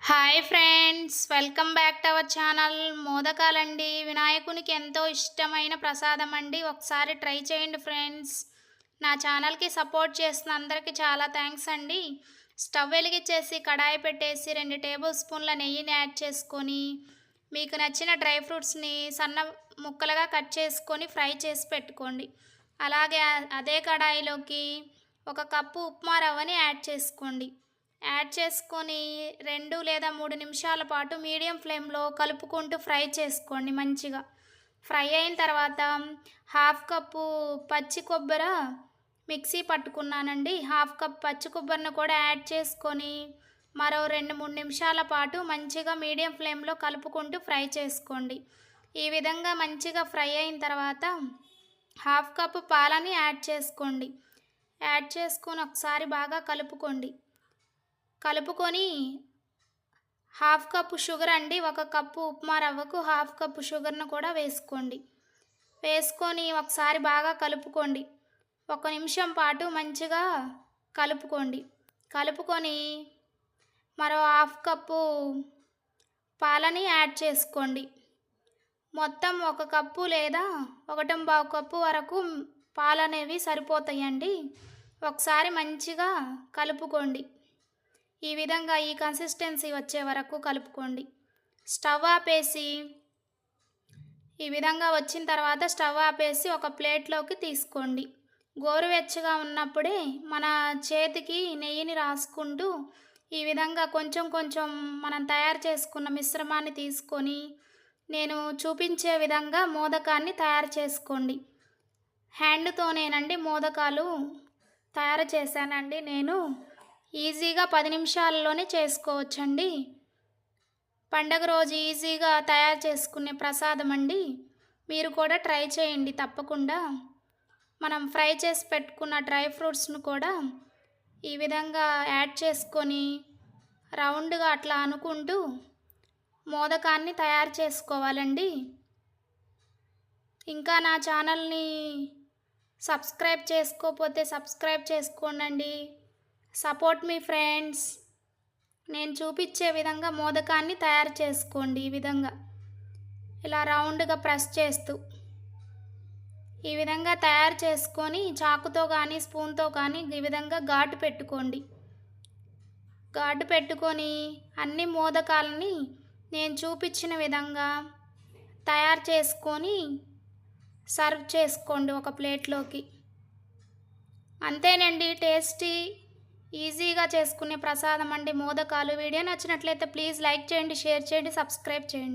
Hi friends, welcome back to our channel. మోదకాలండి వినాయకునికి ఎంతో ఇష్టమైన ప్రసాదం అండి. ఒకసారి ట్రై చేయండి ఫ్రెండ్స్. నా ఛానల్కి సపోర్ట్ చేస్తున్న అందరికీ చాలా థ్యాంక్స్ అండి. స్టవ్ వెలిగించేసి కడాయి పెట్టేసి 2 టేబుల్ స్పూన్ల నెయ్యిని యాడ్ చేసుకొని మీకు నచ్చిన డ్రై ఫ్రూట్స్ని సన్న ముక్కలుగా కట్ చేసుకొని ఫ్రై చేసి పెట్టుకోండి. అలాగే అదే కడాయిలోకి 1 కప్పు ఉప్మా రవ్వని యాడ్ చేసుకోండి. యాడ్ చేసుకొని 2 లేదా 3 నిమిషాల పాటు మీడియం ఫ్లేమ్లో కలుపుకుంటూ ఫ్రై చేసుకోండి. మంచిగా ఫ్రై అయిన తర్వాత 1/2 కప్పు పచ్చి కొబ్బరి మిక్సీ పట్టుకున్నానండి. 1/2 కప్ పచ్చి కొబ్బరిని కూడా యాడ్ చేసుకొని మరో 2-3 నిమిషాల పాటు మంచిగా మీడియం ఫ్లేమ్లో కలుపుకుంటూ ఫ్రై చేసుకోండి. ఈ విధంగా మంచిగా ఫ్రై అయిన తర్వాత 1/2 కప్పు పాలని యాడ్ చేసుకోండి. యాడ్ చేసుకొని ఒకసారి బాగా కలుపుకోండి. కలుపుకొని 1/2 కప్పు షుగర్ అండి, 1 కప్పు ఉప్మా రవ్వకు 1/2 కప్పు షుగర్ను కూడా వేసుకోండి. వేసుకొని ఒకసారి బాగా కలుపుకోండి. 1 నిమిషం పాటు మంచిగా కలుపుకోండి. కలుపుకొని మరో 1/2 కప్పు పాలని యాడ్ చేసుకోండి. మొత్తం 1 కప్పు లేదా 1.25 కప్పు వరకు పాలు అనేవి సరిపోతాయండి. ఒకసారి మంచిగా కలుపుకోండి. ఈ విధంగా ఈ కన్సిస్టెన్సీ వచ్చే వరకు కలుపుకోండి. స్టవ్ ఆపేసి ఈ విధంగా వచ్చిన తర్వాత స్టవ్ ఆపేసి ఒక ప్లేట్లోకి తీసుకోండి. గోరువెచ్చగా ఉన్నప్పుడే మన చేతికి నెయ్యిని రాసుకుంటూ ఈ విధంగా కొంచెం కొంచెం మనం తయారు చేసుకున్న మిశ్రమాన్ని తీసుకొని నేను చూపించే విధంగా మోదకాన్ని తయారు చేసుకోండి. హ్యాండ్తోనేనండి మోదకాలు తయారు చేశానండి నేను. ఈజీగా 10 నిమిషాల్లోనే చేసుకోవచ్చండి. పండగ రోజు ఈజీగా తయారు చేసుకునే ప్రసాదం అండి. మీరు కూడా ట్రై చేయండి తప్పకుండా. మనం ఫ్రై చేసి పెట్టుకున్న డ్రై ఫ్రూట్స్ను కూడా ఈ విధంగా యాడ్ చేసుకొని రౌండ్గా అట్లా అనుకుంటూ మోదకాన్ని తయారు చేసుకోవాలండి. ఇంకా నా ఛానల్ని సబ్స్క్రైబ్ చేసుకోకపోతే సబ్స్క్రైబ్ చేసుకోండి. సపోర్ట్ మీ ఫ్రెండ్స్. నేను చూపించే విధంగా మోదకాన్ని తయారు చేసుకోండి. ఈ విధంగా ఇలా రౌండ్గా ప్రెస్ చేస్తూ ఈ విధంగా తయారు చేసుకొని చాకుతో కానీ స్పూన్తో కానీ ఈ విధంగా ఘాటు పెట్టుకోండి. ఘాటు పెట్టుకొని అన్ని మోదకాలని నేను చూపించిన విధంగా తయారు చేసుకొని సర్వ్ చేసుకోండి ఒక ప్లేట్లోకి. అంతేనండి, టేస్టీ ఈజీగా చేసుకునే ప్రసాదం అండి మోదకాలు. వీడియో నచ్చినట్లయితే ప్లీజ్ లైక్ చేయండి, షేర్ చేయండి, సబ్స్క్రైబ్ చేయండి.